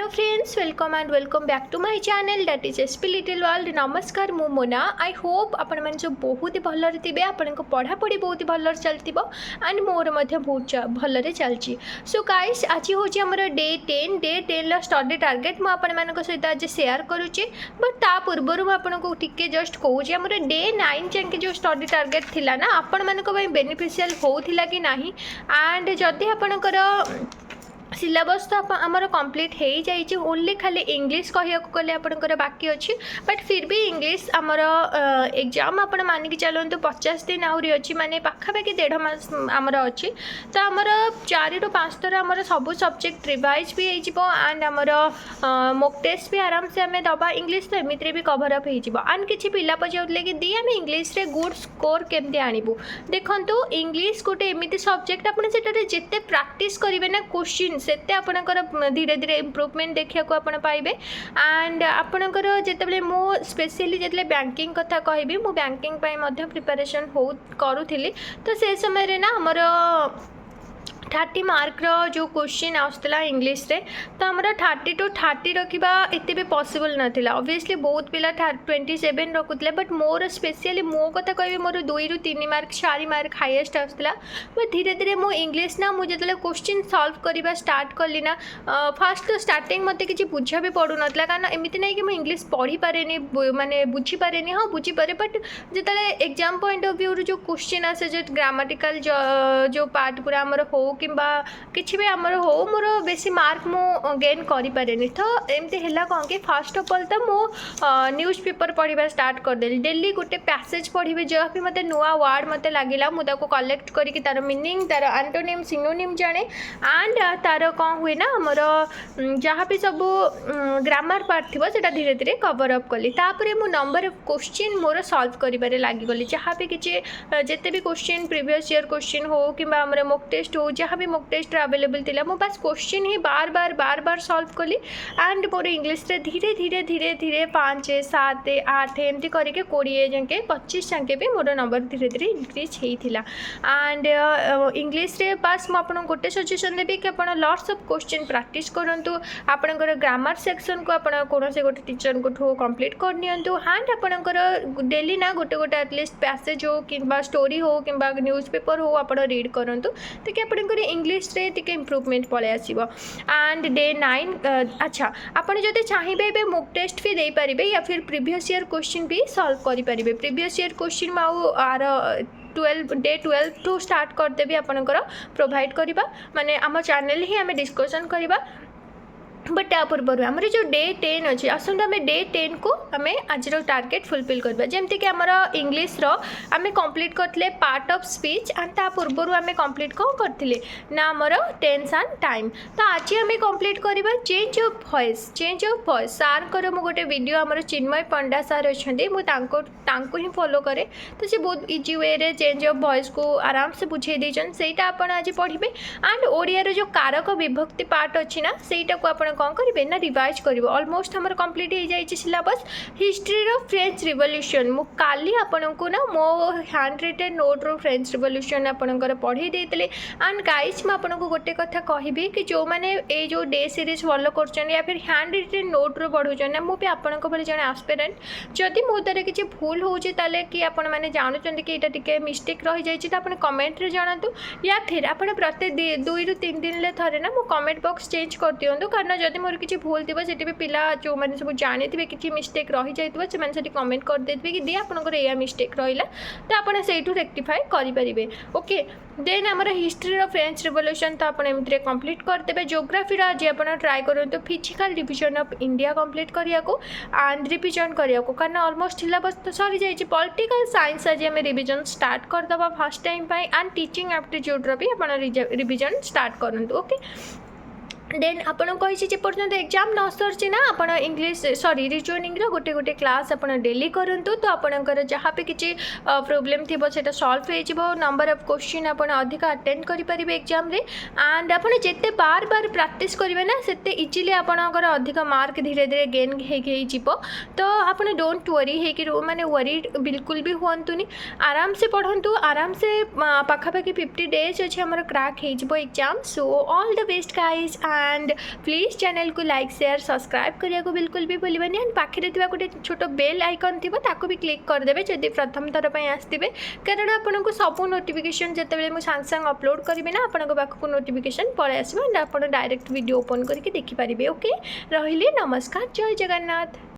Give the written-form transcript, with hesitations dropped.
Hello friends, welcome and welcome back to my channel that is SP little world. नमस्कार, मु Mona. I hope आपण मैंने सब बहुत ही भलरे थे, आपण पढ़ापढ़ी बहुत ही भलरे चलती एंड मोर बहुत भलरे चलती। सो गाइस, आज हूँ आम डे 10 स्टडी टार्गेट मुझे सहित आज शेयर करुच्चे। बट ता पूर्व आपको टिके जस्ट कहूँ आम डे 9 जाके जो स्टडी टार्गेट थिला ना आपण मानक बेनिफिशियल होता कि नहीं एंड जदि आपणकर सिलेबस तो आमर कंप्लीट हो जाइए, ओनली खाली इंग्लिश कहूँ गले आपंकर बाकी अच्छी। बट फिर भी इंग्लिश आमर एग्जाम आप मानिक चलतु 50 दिन आहरी अच्छी, माने पाखापाखि 1.5 मास आमर अच्छी। तो आमर 4 ରୁ 5 थर आमर सब सब्जेक्ट रिवाइज भी हो एंड आमर मॉक टेस्ट भी आराम से आम दबा। इंग्लिश तो एमती भी कवर अप हो एंड किसी पिला पचारे कि दी आम इंग्लिश रे गुड स्कोर केमती आणबू। देखो इंग्लिश गोटे एमती सब्जेक्ट आपने जिते प्रैक्टिस करेंगे ना क्वेश्चन से आपणकर धीरे धीरे इम्प्रूवमेंट देखा आप पाइबे। एंड आपणकर जिते मु स्पेशली जिते बैंकिंग कथा कहबी, मु बैंकिंग प्रिपरेशन हो करूली। तो से समय ना आमर 30 मार्क जो क्वेश्चन आसला इंग्लिश रे, तो आमर 30 to 30 रखा एते भी पॉसिबल नाथिला। ऑब्वियसली बहुत पिला 27 रखुले, बट मोर स्पेशली मो कथा कहबी मोर 2 ରୁ 3 मार्क 4 मार्क हाईएस्ट आसला। बट धीरे धीरे मो इंग्लिश ना मुझे क्वेश्चन सॉल्व करवा स्टार्ट कली ना, फास्ट तो स्टार्टिंग मत किसी बुझा भी पड़ू नाला, कारण एमती नहीं कि मुझे इंग्लिश पढ़ी पारे माने बुझी पारे। हाँ बुझी पारे, बट जिते एग्जाम पॉइंट ऑफ व्यू जो क्वेश्चन आसे जो ग्रामाटिकल जो पार्ट पूरा आमर हो कि किसी भी आमर हो मोर बेसी मार्क मु गेन करि पारेनी। तो एमती है कौन कि फास्ट ऑफ ऑल तो मु न्यूज़ पेपर पढ़ा स्टार्ट करदेली। डेली गोटे पैसेज पढ़ी, जहाँ भी मत नुआ वर्ड मत लगिला मुझे कलेक्ट करके तार मीनिंग तार एंटोनिम सिनोनिम जाने एंड तार कौन हुए ना आमर जहाँ भी सब ग्रामर पार्ट थी से धीरे धीरे कवर अप कली। तापर मु number of question more solve करिबारे लागिगली। जहाँ भी किसी जिते भी क्वेश्चन प्रीवियस ईयर क्वेश्चन हो कि मॉक टेस्ट हो, जहाँ भी मॉक टेस्ट अवेलेबल थिला मु बस क्वेश्चन ही बार बार सॉल्व कली एंड मोर इंग्लिश रे धीरे धीरे धीरे धीरे 5 7 8 एमती करके 20 जाके 25 जाके भी मोर नंबर धीरे धीरे इंक्रीज होता। एंड इंग्लिश रे बस मुझे गोटे सजेसन देवी कि आप लॉट्स ऑफ क्वेश्चन प्रैक्टिस करूँ। आपंकर ग्रामर सेक्शन को आप कौन से गोटे टीचर को कंप्लीट कर नियंतु एंड आपंकर डेली ना गोटे गोटे एटलिस्ट पैसेज हो कि स्टोरी हो कि न्यूज़ पेपर हो आप रीड करूँ, तो आपंकर इंग्लिश रे टिके इम्प्रूवमेंट पळे आसीबो। एंड डे 9 अच्छा आपण जदि चाहिए मॉक टेस्ट भी दे पारिबे या फिर प्रीवियस ईयर क्वेश्चन भी सॉल्व करि पारिबे। प्रीवियस ईयर क्वेश्चन माउ आर 12 टू स्टार्ट करदेवी आपणकर प्रोवाइड करवा, माने आम चैनल ही आम डिस्कसन करवा। बट ता पूर्व आम जो डे 10 अच्छे आसत आम डे 10 को आम आज टार्गेट फुलफिल करवा। जमती कि आमर इंग्लिश आम कंप्लीट करते पार्ट ऑफ स्पीच एंड ता पूर्व आम कंप्लीट कौन करते ना आमर टेंस एंड टाइम। तो आज आम कंप्लीट करवा चेंज ऑफ वॉइस। सार को मु गोटे वीडियो आमर चिन्मय पंडा सार अच्छा मुझे ही फॉलो करे, तो सी बहुत इजी वे रे चेंज ऑफ वॉइस को आराम से बुझे देछन। सेटा आपण आज पढ़िबे एंड ओडिया रे जो कारक विभक्ति पार्ट अच्छी ना सेटा को आपण कौन करेंगे ना रिवाइज करेंगे। ऑलमोस्ट हमारे कंप्लीट हो जाए सिलेबस। हिस्ट्री रो फ्रेंच रिवोल्यूशन मु काली आपण को ना मो हैंड रिटेन नोट रो फ्रेंच रिवोल्यूशन आपणकर पढ़े देते। एंड गाइस मैं आपको गोटे कथा कहबी कि जो मैंने ये जो डे सीरीज फॉलो कर या फिर हैंड रिटेन नोट रो पढ़ुन ना मुझे आपण भाई जन एस्पिरेंट, जदि मो द्वारा किसी भूल होचे ताले कि आपण मैंने जानते कि यहाँ टिके मिस्टेक रही जाए तो आप कमेंट रे जनातु या फिर आप प्रत्येक 2 ରୁ 3 दिन थे ना मो कमेंट बॉक्स चेंज कर दिंतु। कारण जदि मोर किसी भूल थी से भी पिला जो मैंने सब जानी थे कि मिस्टेक रही जाए से कमेंट कर देते कि दी आपंकर यह मिस्टेक रहा, तो आप रेक्टिफाई करेंगे। ओके देन आमर हिस्ट्री रो फ्रेंच रिवोल्यूशन तो आप एमती कंप्लीट करदे। ज्योग्राफी आज आप ट्राए करूँ physical division of India complete करने को एंड रिविजन करने को, कारण ऑलमोस्ट सिलेबस तो सरी जाइए। पॉलिटिकल साइंस आज आम रिविजन स्टार्ट करदे first time and teaching aptitude रो भी आप रिविजन स्टार्ट करूँ। ओके देन आपन कही जेपर्यंत एग्जाम न सरचे ना आप इंग्लिश सॉरी रिजनिंग गोटे गोटे क्लास आप डेली करूँ, तो आपंकर जहाँ भी किसी प्रोब्लेम थी से सॉल्व हो नंबर ऑफ क्वेश्चन आप अधिक अटेंड करेंगे एग्जाम रे। एंड आप जिते बार बार प्रैक्टिस करेंगे ना से इजिली आपंकर अधिक मार्क धीरे धीरे गेन हो। तो आप डोंट वरी है माने वरी बिल्कुल भी हुंतुनी, आराम से पढ़ंतु आराम से पाखापाखि 50 days अच्छे आम क्रैक हो exam. So all the best guys. And please channel को लाइक शेयर सब्सक्राइब करने को बिल्कुल भी भूलबेनि एंड पाखे गोटे छोट बेल आइकन थी ताको भी क्लिक करदे जदि प्रथम थर पर आसते कारण आपन को सब नोटिफिकेशन जिते मुझे सांगे सांगे अपलोड करी ना आपण पाखक नोटिफिकेशन पलि आसो एंड आप डायरेक्ट वीडियो ओपन करके देखिपारे। ओके रही नमस्कार जय जगन्नाथ।